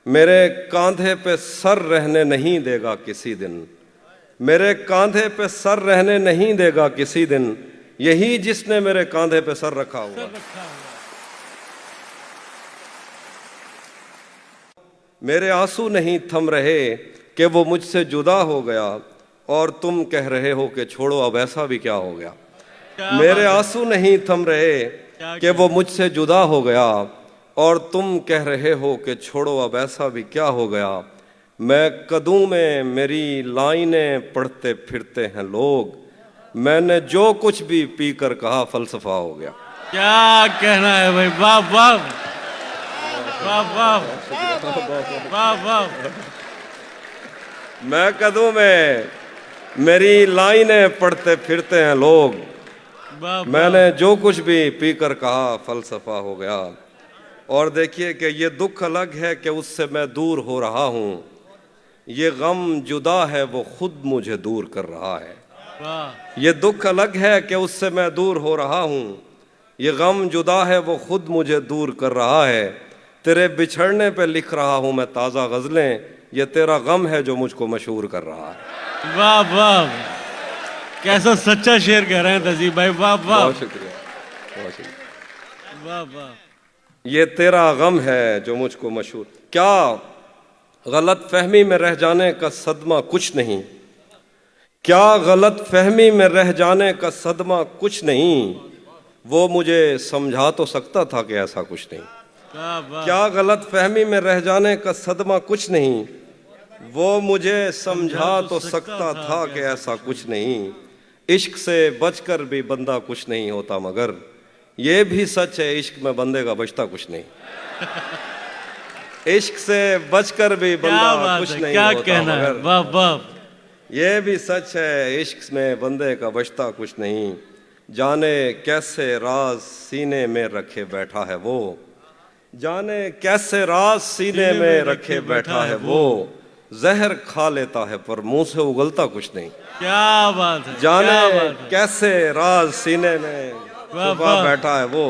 میرے کاندھے پہ سر رہنے نہیں دے گا کسی دن، میرے کاندھے پہ سر رہنے نہیں دے گا کسی دن، یہی جس نے میرے کاندھے پہ سر رکھا ہوا۔ میرے آنسو نہیں تھم رہے کہ وہ مجھ سے جدا ہو گیا، اور تم کہہ رہے ہو کہ چھوڑو اب ایسا بھی کیا ہو گیا۔ میرے آنسو نہیں تھم رہے کہ وہ مجھ سے جدا ہو گیا، اور تم کہہ رہے ہو کہ چھوڑو اب ایسا بھی کیا ہو گیا۔ میں قدوں میں میری لائنیں پڑھتے پھرتے ہیں لوگ، میں نے جو کچھ بھی پی کر کہا فلسفہ ہو گیا۔ کیا کہنا ہے بھائی، واہ واہ واہ واہ واہ واہ۔ میں قدوں میں میری لائنیں پڑھتے پھرتے ہیں لوگ، میں نے جو کچھ بھی پی کر کہا فلسفہ ہو گیا۔ اور دیکھیے کہ یہ دکھ الگ ہے کہ اس سے میں دور ہو رہا ہوں، یہ غم جدا ہے وہ خود مجھے دور کر رہا ہے۔ یہ دکھ الگ ہے کہ اس سے میں دور ہو رہا ہوں، یہ غم جدا ہے وہ خود مجھے دور کر رہا ہے۔ تیرے بچھڑنے پہ لکھ رہا ہوں میں تازہ غزلیں، یہ تیرا غم ہے جو مجھ کو مشہور کر رہا ہے۔ واہ واہ، کیسا سچا شعر کہہ رہے ہیں تہذیب بھائی، واہ واہ بہت شکریہ، بہت شکریہ۔ واہ واہ۔ یہ تیرا غم ہے جو مجھ کو مشہور، کیا غلط فہمی میں رہ جانے کا صدمہ کچھ نہیں، کیا غلط فہمی میں رہ جانے کا صدمہ کچھ نہیں، وہ مجھے سمجھا تو سکتا تھا کہ ایسا کچھ نہیں۔ کیا غلط فہمی میں رہ جانے کا صدمہ کچھ نہیں، وہ مجھے سمجھا تو سکتا تھا کہ ایسا کچھ نہیں۔ عشق سے بچ کر بھی بندہ کچھ نہیں ہوتا، مگر یہ بھی سچ ہے عشق میں بندے کا بچتا کچھ نہیں۔ عشق سے بچ کر بھی بندہ کچھ نہیں ہوتا، مگر واہ واہ۔ یہ بھی سچ ہے عشق میں بندے کا بچتا کچھ نہیں۔ جانے کیسے راز سینے میں رکھے بیٹھا ہے وہ، جانے کیسے راز سینے میں رکھے بیٹھا ہے وہ، زہر کھا لیتا ہے پر منہ سے اگلتا کچھ نہیں۔ کیا بات ہے، جانے کیسے راز سینے میں چھپا بیٹھا ہے وہ،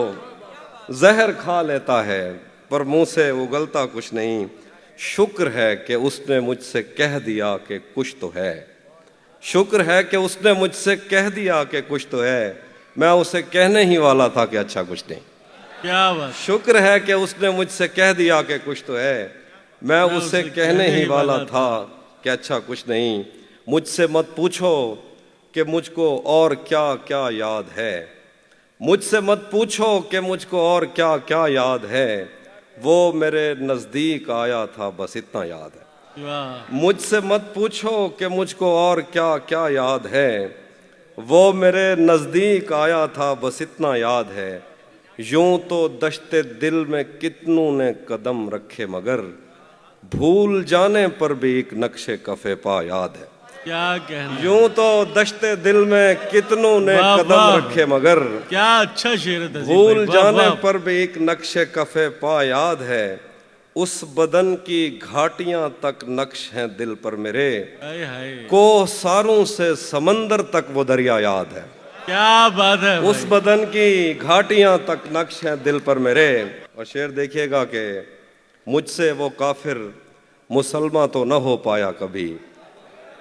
زہر کھا لیتا ہے پر منہ سے اگلتا کچھ نہیں۔ شکر ہے کہ اس نے مجھ سے کہہ دیا کہ کچھ تو ہے، شکر ہے کہ اس نے مجھ سے کہہ دیا کہ کچھ تو ہے، میں اسے کہنے ہی والا تھا کہ اچھا کچھ نہیں۔ کیا بات۔ شکر ہے کہ اس نے مجھ سے کہہ دیا کہ کچھ تو ہے، میں اسے کہنے ہی والا تھا کہ اچھا کچھ نہیں۔ مجھ سے مت پوچھو کہ مجھ کو اور کیا کیا یاد ہے، مجھ سے مت پوچھو کہ مجھ کو اور کیا کیا یاد ہے، وہ میرے نزدیک آیا تھا بس اتنا یاد ہے۔ مجھ سے مت پوچھو کہ مجھ کو اور کیا کیا یاد ہے، وہ میرے نزدیک آیا تھا بس اتنا یاد ہے۔ یوں تو دشت دل میں کتنوں نے قدم رکھے، مگر بھول جانے پر بھی ایک نقش کف پا یاد ہے۔ کیا کہنا، یوں تو دشت دل میں کتنوں نے قدم رکھے، مگر کیا اچھا شعر ہے، بھول جانے پر بھی ایک نقش کف پا یاد ہے۔ اس بدن کی گھاٹیاں تک نقش ہیں دل پر میرے، کوہ ساروں سے سمندر تک وہ دریا یاد ہے۔ کیا بات ہے، اس بدن کی گھاٹیاں تک نقش ہیں دل پر میرے۔ اور شعر دیکھیے گا کہ مجھ سے وہ کافر مسلمہ تو نہ ہو پایا کبھی،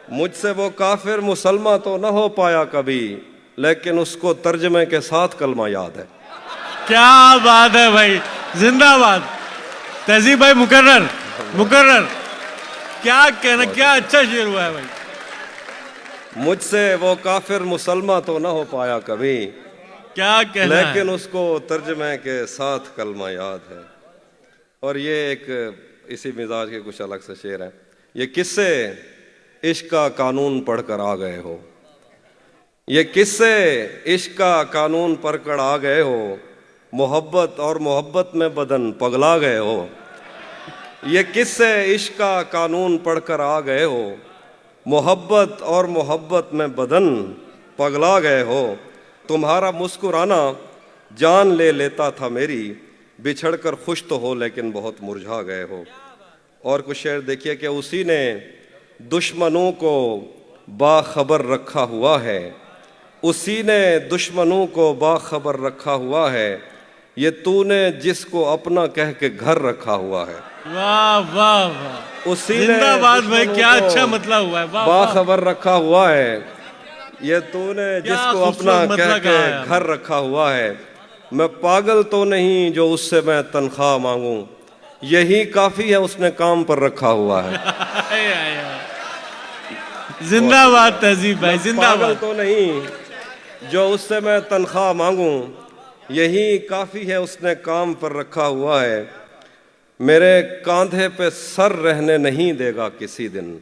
مجھ سے وہ کافر مسلمہ تو نہ ہو پایا کبھی، لیکن اس کو ترجمے کے ساتھ کلمہ یاد ہے۔ کیا بات ہے بھائی، زندہ باد تہذیب بھائی، مقرر، کیا کہنا، کیا اچھا شعر ہوا ہے بھائی۔ مجھ سے وہ کافر مسلمہ تو نہ ہو پایا کبھی، کیا کہنا ہے، لیکن اس کو ترجمے کے ساتھ کلمہ یاد ہے۔ اور یہ ایک اسی مزاج کے کچھ الگ سے شعر ہیں۔ یہ کس سے عشق کا قانون پڑھ کر آ گئے ہو، یہ کس سے عشق کا قانون پڑھ کر آ گئے ہو، محبت اور محبت میں بدن پگلا گئے ہو۔ یہ کس سے عشق کا قانون پڑھ کر آ گئے ہو، محبت اور محبت میں بدن پگلا گئے ہو۔ تمہارا مسکرانا جان لے لیتا تھا میری، بچھڑ کر خوش تو ہو لیکن بہت مرجھا گئے ہو۔ اور کچھ شعر دیکھیے کہ اسی نے دشمنوں کو باخبر رکھا ہوا ہے، اسی نے دشمنوں کو باخبر رکھا ہوا ہے، یہ تو نے جس کو اپنا کہہ کے گھر رکھا ہوا ہے۔ واہ واہ واہ، اسی نے زندہ باد بھائی، دشمنوں کیا کو اچھا مطلب ہوا ہے، واہ واہ، باخبر رکھا ہوا ہے. یہ تو نے جس کیا کو اپنا خوبصورت کہہ مطلب کے کہا ہے آپ نے. گھر رکھا ہوا ہے. میں پاگل تو نہیں جو اس سے میں تنخواہ مانگوں، یہی کافی ہے اس نے کام پر رکھا ہوا ہے. زندہ باد تہذیب بھائی، میں زندہ پاگل باد. تو نہیں جو اس سے میں تنخواہ مانگوں، یہی کافی ہے اس نے کام پر رکھا ہوا ہے. میرے کاندھے پہ سر رہنے نہیں دے گا کسی دن،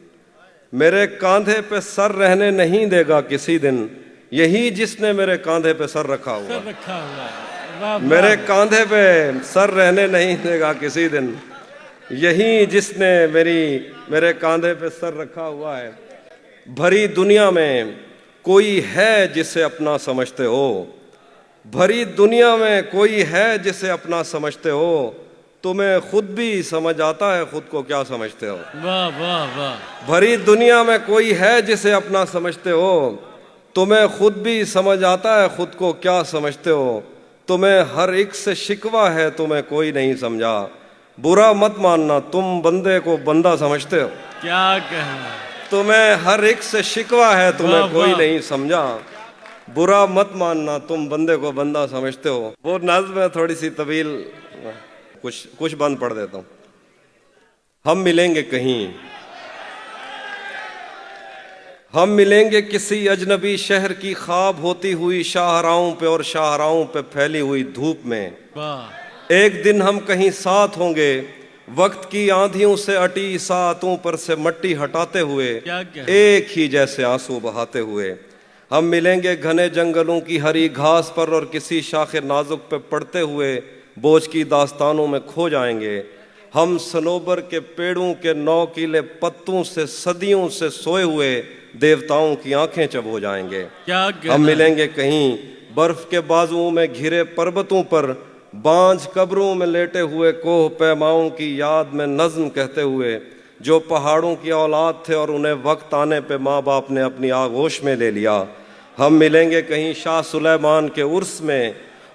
میرے کاندھے پہ سر رہنے نہیں دے گا کسی دن، یہی جس نے میرے کاندھے پہ سر رکھا ہوا سر ہے. رکھا ہوا ہے، واہ میرے واہ. کاندھے پہ سر رہنے نہیں دے گا کسی دن، یہی جس نے میرے کاندھے پہ سر رکھا ہوا ہے. بھری دنیا میں کوئی ہے جسے اپنا سمجھتے ہو، بھری دنیا میں کوئی ہے جسے اپنا سمجھتے ہو، تمہیں خود بھی سمجھ آتا ہے خود کو کیا سمجھتے ہو. واہ واہ واہ. بھری دنیا میں کوئی ہے جسے اپنا سمجھتے ہو، تمہیں خود بھی سمجھ آتا ہے خود کو کیا سمجھتے ہو. تمہیں ہر ایک سے شکوہ ہے تمہیں کوئی نہیں سمجھا، برا مت ماننا تم بندے کو بندہ سمجھتے ہو. کیا کہنا ہے. تمہیں ہر ایک سے شکوہ ہے تمہیں واہ کوئی واہ. نہیں سمجھا، برا مت ماننا تم بندے کو بندہ سمجھتے ہو. وہ نظم ہے تھوڑی سی طویل، کچھ بند پڑھ دیتا ہوں. ہم ملیں گے کہیں، ہم ملیں گے کسی اجنبی شہر کی خواب ہوتی ہوئی شاہراہوں پہ اور شاہراہوں پہ پھیلی ہوئی دھوپ میں. واہ. ایک دن ہم کہیں ساتھ ہوں گے، وقت کی آندھیوں سے اٹی ساعتوں پر سے مٹی ہٹاتے ہوئے، کیا کہنا. ایک ہی جیسے آنسو بہاتے ہوئے. ہم ملیں گے گھنے جنگلوں کی ہری گھاس پر اور کسی شاخ نازک پہ پڑتے ہوئے بوجھ کی داستانوں میں کھو جائیں گے. ہم صنوبر کے پیڑوں کے نوکیلے پتوں سے صدیوں سے سوئے ہوئے دیوتاؤں کی آنکھیں چبو جائیں گے. کیا کہنا. ہم ملیں گے کہیں برف کے بازوؤں میں گھرے پربتوں پر، بانجھ قبروں میں لیٹے ہوئے کوہ پیماؤں کی یاد میں نظم کہتے ہوئے، جو پہاڑوں کی اولاد تھے اور انہیں وقت آنے پہ ماں باپ نے اپنی آغوش میں لے لیا. ہم ملیں گے کہیں شاہ سلیمان کے عرس میں،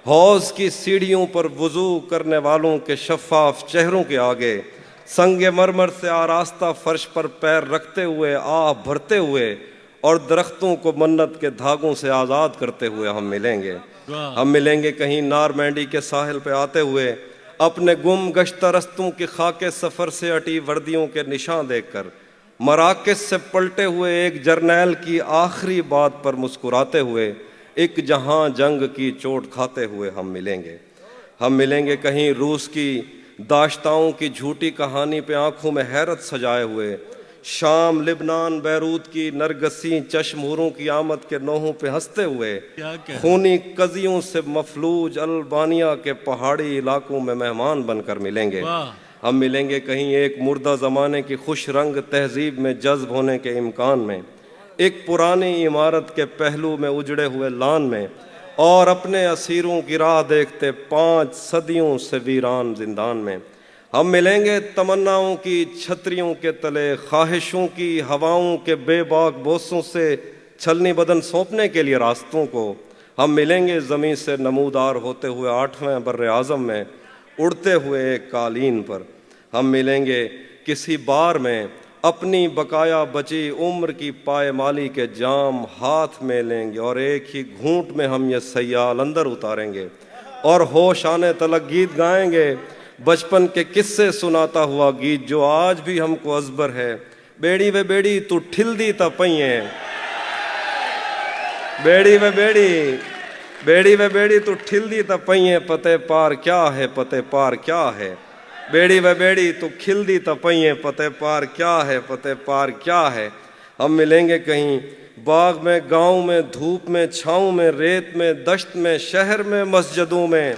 حوض کی سیڑھیوں پر وضو کرنے والوں کے شفاف چہروں کے آگے، سنگ مرمر سے آراستہ فرش پر پیر رکھتے ہوئے آہ بھرتے ہوئے اور درختوں کو منت کے دھاگوں سے آزاد کرتے ہوئے ہم ملیں گے. واہ. ہم ملیں گے کہیں نارمینڈی کے ساحل پہ آتے ہوئے، اپنے گم گشتہ رستوں کی خاک سفر سے اٹی وردیوں کے نشان دیکھ کر، مراکز سے پلٹے ہوئے ایک جرنیل کی آخری بات پر مسکراتے ہوئے، ایک جہاں جنگ کی چوٹ کھاتے ہوئے ہم ملیں گے. ہم ملیں گے کہیں روس کی داشتاؤں کی جھوٹی کہانی پہ آنکھوں میں حیرت سجائے ہوئے، شام لبنان بیروت کی نرگسی چشم ہوروں کی آمد کے نوحوں پہ ہنستے ہوئے، کیا کہنا. خونی قضیوں سے مفلوج البانیہ کے پہاڑی علاقوں میں مہمان بن کر ملیں گے. واہ. ہم ملیں گے کہیں ایک مردہ زمانے کی خوش رنگ تہذیب میں جذب ہونے کے امکان میں، ایک پرانی عمارت کے پہلو میں اجڑے ہوئے لان میں، اور اپنے اسیروں کی راہ دیکھتے 5 صدیوں سے ویران زندان میں. ہم ملیں گے تمناؤں کی چھتریوں کے تلے، خواہشوں کی ہواؤں کے بے باک بوسوں سے چھلنی بدن سونپنے کے لیے راستوں کو. ہم ملیں گے زمین سے نمودار ہوتے ہوئے 8ویں بر اعظم میں، اڑتے ہوئے ایک قالین پر. ہم ملیں گے کسی بار میں، اپنی بقایا بچی عمر کی پائے مالی کے جام ہاتھ میں لیں گے، اور ایک ہی گھونٹ میں ہم یہ سیال اندر اتاریں گے اور ہوش آنے تلک گیت گائیں گے، بچپن کے قصے سناتا ہوا گیت جو آج بھی ہم کو ازبر ہے. بیڑی وے بیڑی تو ٹھل دی تا پئیں، بیڑی وے بیڑی، بیڑی وے بیڑی تو ٹھل دی تا پئیں، پتے پار کیا ہے پتے پار کیا ہے. بیڑی وے بیڑی تو کھل دی تا پئیں، پتے پار کیا ہے پتے پار کیا ہے. ہم ملیں گے کہیں باغ میں گاؤں میں دھوپ میں چھاؤں میں ریت میں دشت میں شہر میں مسجدوں میں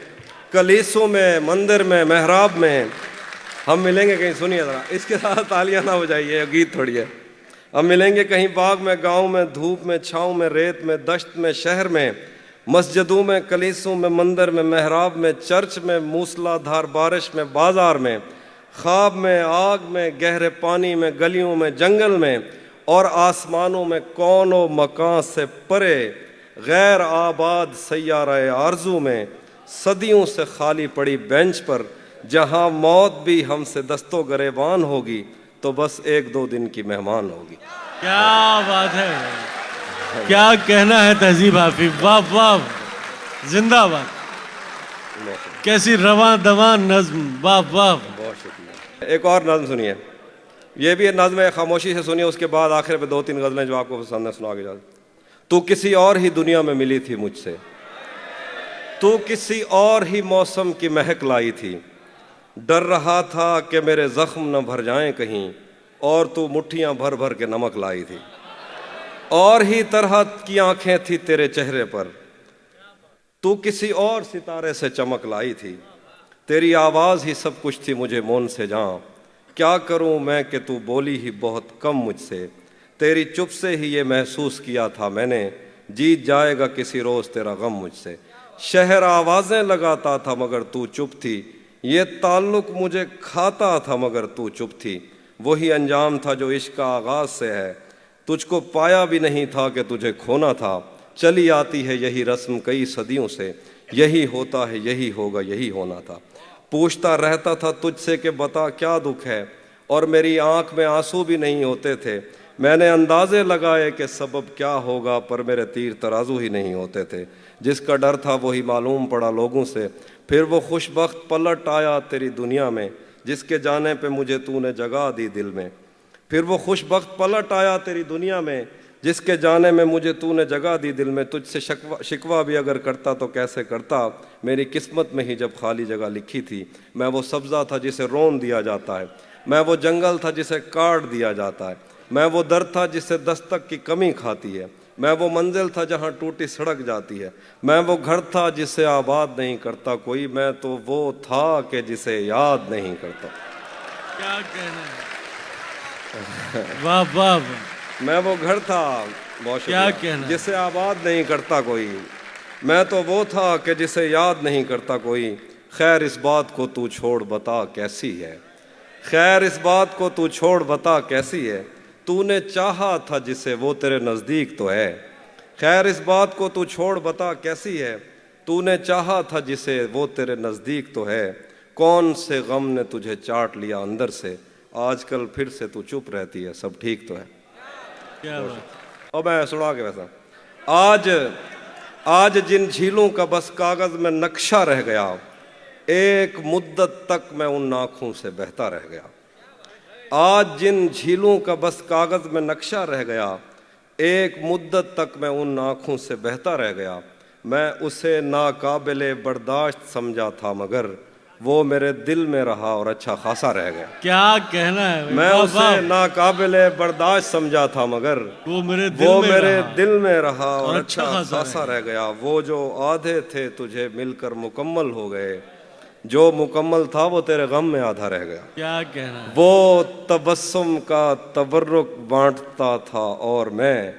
کلیسوں میں مندر میں محراب میں. ہم ملیں گے کہیں، سنیے ذرا اس کے ساتھ تالیاں نہ بجائیے، گیت تھوڑی ہے. ہم ملیں گے کہیں باغ میں گاؤں میں دھوپ میں چھاؤں میں ریت میں دشت میں شہر میں مسجدوں میں کلیسوں میں مندر میں محراب میں چرچ میں موسلا دھار بارش میں بازار میں خواب میں آگ میں گہرے پانی میں گلیوں میں جنگل میں اور آسمانوں میں کون و مکان سے پرے غیر آباد سیارہ آرزو میں صدیوں سے خالی پڑی بینچ پر جہاں موت بھی ہم سے دستو گریبان ہوگی تو بس ایک دو دن کی مہمان ہوگی. کیا بات ہے، کیا کہنا ہے تہذیب حافظ، واہ واہ، زندہ باد. کیسی رواں دواں نظم، واہ واہ. بہت شکریہ. ایک اور نظم سنیے، یہ بھی نظم ہے، خاموشی سے سنیے، اس کے بعد آخر پہ دو تین غزلیں جو آپ کو پسند ہے سنا کے جاتے. تو کسی اور ہی دنیا میں ملی تھی مجھ سے، تو کسی اور ہی موسم کی مہک لائی تھی، ڈر رہا تھا کہ میرے زخم نہ بھر جائیں کہیں، اور تو مٹھیاں بھر بھر کے نمک لائی تھی. اور ہی طرح کی آنکھیں تھی تیرے چہرے پر، تو کسی اور ستارے سے چمک لائی تھی. تیری آواز ہی سب کچھ تھی مجھے مون سے جاں، کیا کروں میں کہ تو بولی ہی بہت کم مجھ سے. تیری چپ سے ہی یہ محسوس کیا تھا میں نے، جیت جائے گا کسی روز تیرا غم مجھ سے. شہر آوازیں لگاتا تھا مگر تو چپ تھی، یہ تعلق مجھے کھاتا تھا مگر تو چپ تھی. وہی انجام تھا جو عشق کا آغاز سے ہے، تجھ کو پایا بھی نہیں تھا کہ تجھے کھونا تھا. چلی آتی ہے یہی رسم کئی صدیوں سے، یہی ہوتا ہے یہی ہوگا یہی ہونا تھا. پوچھتا رہتا تھا تجھ سے کہ بتا کیا دکھ ہے، اور میری آنکھ میں آنسو بھی نہیں ہوتے تھے. میں نے اندازے لگائے کہ سبب کیا ہوگا، پر میرے تیر ترازو ہی نہیں ہوتے تھے. جس کا ڈر تھا وہی معلوم پڑا لوگوں سے، پھر وہ خوش بخت پلٹ آیا تیری دنیا میں، جس کے جانے پہ مجھے تو نے جگہ دی دل میں. پھر وہ خوش بخت پلٹ آیا تیری دنیا میں، جس کے جانے میں مجھے تو نے جگہ دی دل میں. تجھ سے شکوہ بھی اگر کرتا تو کیسے کرتا، میری قسمت میں ہی جب خالی جگہ لکھی تھی. میں وہ سبزہ تھا جسے رون دیا جاتا ہے، میں وہ جنگل تھا جسے کاٹ دیا جاتا ہے، میں وہ در تھا جس سے دستک کی کمی کھاتی ہے، میں وہ منزل تھا جہاں ٹوٹی سڑک جاتی ہے، میں وہ گھر تھا جسے آباد نہیں کرتا کوئی، میں تو وہ تھا کہ جسے یاد نہیں کرتا. کیا کہنا ہے، واہ واہ. میں وہ گھر تھا، بہت کیا شکریہ، کہنا ہے. جسے آباد نہیں کرتا کوئی، میں تو وہ تھا کہ جسے یاد نہیں کرتا کوئی. خیر اس بات کو تو چھوڑ بتا کیسی ہے، خیر اس بات کو تو چھوڑ بتا کیسی ہے، تو نے چاہا تھا جسے وہ تیرے نزدیک تو ہے. خیر اس بات کو تو چھوڑ بتا کیسی ہے، تو نے چاہا تھا جسے وہ تیرے نزدیک تو ہے. کون سے غم نے تجھے چاٹ لیا اندر سے، آج کل پھر سے تو چپ رہتی ہے، سب ٹھیک تو ہے. کیا بات. اور میں سنا کے ویسا، آج جن جھیلوں کا بس کاغذ میں نقشہ رہ گیا، ایک مدت تک میں ان آنکھوں سے بہتا رہ گیا. آج جن جھیلوں کا بس کاغذ میں نقشہ رہ گیا، ایک مدت تک میں ان آنکھوں سے بہتا رہ گیا. میں اسے ناقابل برداشت سمجھا تھا مگر وہ میرے دل میں رہا اور اچھا خاصا رہ گیا. کیا کہنا ہے، میں واہ اسے واہ. ناقابل برداشت سمجھا تھا مگر وہ میرے وہ دل میں میرے رہا دل میں رہا اور اور اچھا اچھا خاصا خاصا رہ گیا. وہ جو آدھے تھے تجھے مل کر مکمل ہو گئے، جو مکمل تھا وہ تیرے غم میں آدھا رہ گیا. کیا کہنا ہے. وہ تبسم کا تبرک بانٹتا تھا اور میں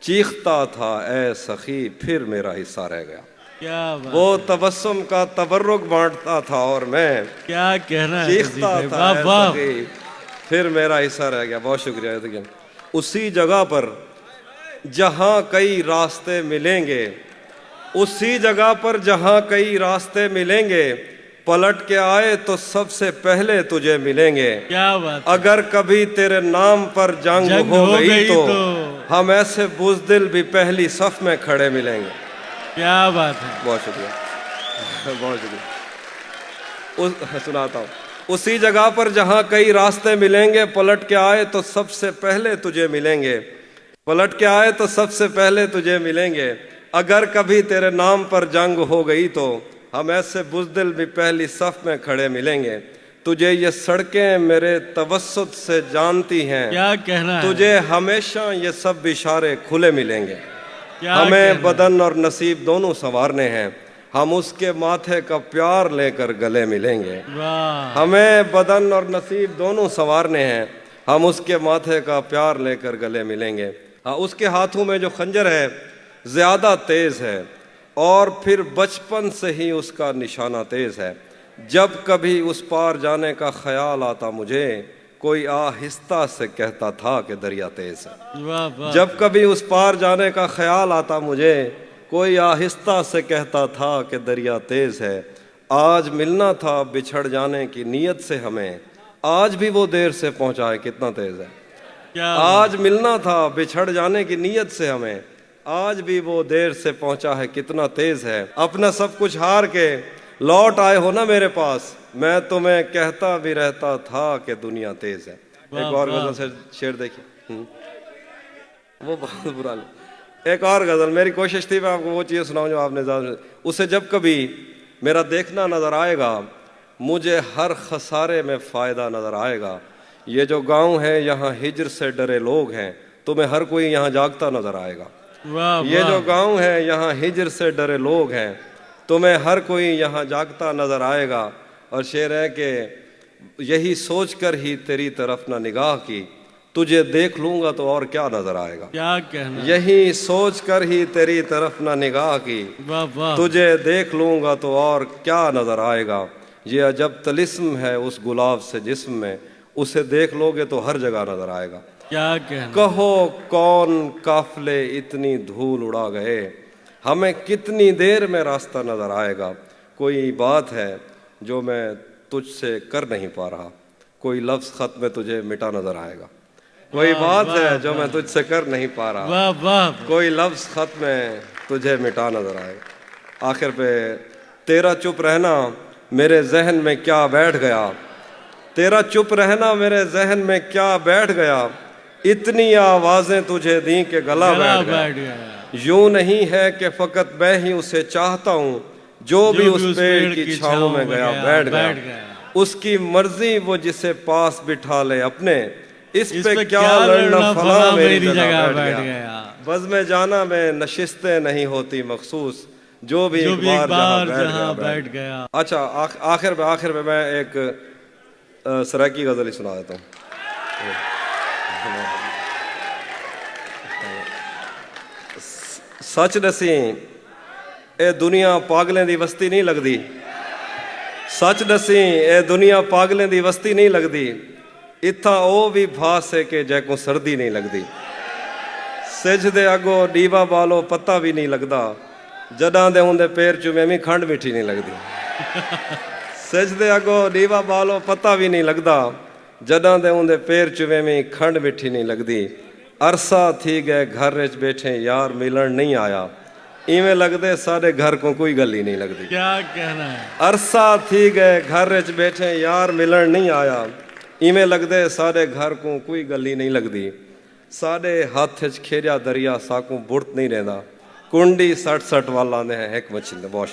چیختا تھا اے سخی، پھر میرا حصہ رہ گیا. کیا بات. وہ تبسم کا تبرک بانٹتا تھا اور میں کیا کہنا ہے تہذیب چیختا بھائی، تھا واہ اے واہ. سخی، پھر میرا حصہ رہ گیا. بہت شکریہ. دیکھیں اسی جگہ پر جہاں کئی راستے ملیں گے، اسی جگہ پر جہاں کئی راستے ملیں گے، پلٹ کے آئے تو سب سے پہلے تجھے ملیں گے. کیا بات. اگر کبھی تیرے نام پر جنگ ہو گئی تو ہم ایسے بزدل بھی پہلی صف میں کھڑے ملیں گے. کیا بات ہے. بہت شکریہ، بہت شکریہ. سناتا ہوں. اسی جگہ پر جہاں کئی راستے ملیں گے، پلٹ کے آئے تو سب سے پہلے تجھے ملیں گے، پلٹ کے آئے تو سب سے پہلے تجھے ملیں گے. اگر کبھی تیرے نام پر جنگ ہو گئی تو ہم ایسے بزدل بھی پہلی صف میں کھڑے ملیں گے. تجھے یہ سڑکیں میرے توسط سے جانتی ہیں، کیا کہنا ہے. تجھے ہمیشہ یہ سب اشارے کھلے ملیں گے. کیا ہمیں کہنا ہے. بدن اور نصیب دونوں سنوارنے ہیں، ہم اس کے ماتھے کا پیار لے کر گلے ملیں گے. واہ. ہمیں بدن اور نصیب دونوں سنوارنے ہیں، ہم اس کے ماتھے کا پیار لے کر گلے ملیں گے. اس کے ہاتھوں میں جو خنجر ہے زیادہ تیز ہے، اور پھر بچپن سے ہی اس کا نشانہ تیز ہے. جب کبھی اس پار جانے کا خیال آتا مجھے، کوئی آہستہ سے کہتا تھا کہ دریا تیز ہے. واہ واہ. جب کبھی اس پار جانے کا خیال آتا مجھے، کوئی آہستہ سے کہتا تھا کہ دریا تیز ہے. آج ملنا تھا بچھڑ جانے کی نیت سے ہمیں، آج بھی وہ دیر سے پہنچا ہے کتنا تیز ہے۔ کیا آج ملنا تھا بچھڑ جانے کی نیت سے ہمیں، آج بھی وہ دیر سے پہنچا ہے کتنا تیز ہے۔ اپنا سب کچھ ہار کے لوٹ آئے ہو نا میرے پاس، میں تمہیں کہتا بھی رہتا تھا کہ دنیا تیز ہے۔ ایک اور غزل سے شعر دیکھیے، وہ بہت برا نہیں۔ ایک اور غزل، میری کوشش تھی میں آپ کو وہ چیز سناؤں جو آپ نے زیادہ، اسے جب کبھی میرا دیکھنا نظر آئے گا، مجھے ہر خسارے میں فائدہ نظر آئے گا۔ یہ جو گاؤں ہے یہاں ہجر سے ڈرے لوگ ہیں، تمہیں ہر کوئی یہاں جاگتا نظر آئے گا۔ یہ جو گاؤں ہے یہاں ہجر سے ڈرے لوگ ہیں، تمہیں ہر کوئی یہاں جاگتا نظر آئے گا۔ اور شعر ہے کہ یہی سوچ کر ہی تیری طرف نہ نگاہ کی، تجھے دیکھ لوں گا تو اور کیا نظر آئے گا۔ کیا کہنا، یہی سوچ کر ہی تیری طرف نہ نگاہ کی، واہ واہ، تجھے دیکھ لوں گا تو اور کیا نظر آئے گا۔ یہ عجب طلسم ہے اس گلاب سے جسم میں، اسے دیکھ لو گے تو ہر جگہ نظر آئے گا۔ کیا کہنا، کہو کون قافلے اتنی دھول اڑا گئے، ہمیں کتنی دیر میں راستہ نظر آئے گا۔ کوئی بات ہے جو میں تجھ سے کر نہیں پا رہا، کوئی لفظ خط میں تجھے مٹا نظر آئے گا۔ کوئی بات ہے جو میں تجھ سے کر نہیں پا رہا، واہ واہ، کوئی لفظ خط میں تجھے مٹا نظر آئے گا۔ آخر پہ تیرا چپ رہنا میرے ذہن میں کیا بیٹھ گیا، تیرا چپ رہنا میرے ذہن میں کیا بیٹھ گیا، اتنی آوازیں تجھے دیں کہ گلا بیٹھ گیا۔ یوں نہیں ہے کہ فقط میں ہی اسے چاہتا ہوں، جو بھی اس پیڑ کی چھاؤں میں گیا بیٹھ گیا۔ اس کی مرضی وہ جسے پاس بٹھا لے اپنے، اس پہ کیا لڑنا فلاں میری جگہ بیٹھ گیا۔ بزم جانا میں نشستیں نہیں ہوتی مخصوص، جو بھی ایک بار جہاں بیٹھ گیا۔ اچھا آخر پہ میں ایک سرائکی غزل ہی سنا دیتا ہوں۔ سچ دسیں اے دنیا پاگلیں دی وستی نہیں لگدی، سچ دسیں اے دنیا پاگلیں دی وستی نہیں لگدی، اتھا او بھی بھاس ہے کہ جے کو سردی نہیں لگدی۔ سج دے اگو ڈیوا بالو پتہ بھی نہیں لگدا، جداں دے ہوندے پیر چومے میں کھنڈ میٹھی نہیں لگدی۔ سج دے اگو ڈیوا بالو پتہ بھی نہیں لگدا، جداں دے ہوندے پیر چومے میں کھنڈ میٹھی نہیں لگدی۔ عرصہ تھی گئے گھر وچ بیٹھے یار ملن نہیں آیا، ایویں لگدے سارے گھر کو کوئی گل ہی نہیں لگدی۔ کیا کہنا ہے، عرصہ تھی گئے گھر وچ بیٹھے یار ملن نہیں آیا، ایویں لگدے سارے گھر کو کوئی گل ہی نہیں لگدی۔ ساڈے ہاتھ وچ کھیریا دریا ساکوں بڑت نہیں رہندا، کنڈی سٹ سٹ والا نے ہے ایک مچھلی بہت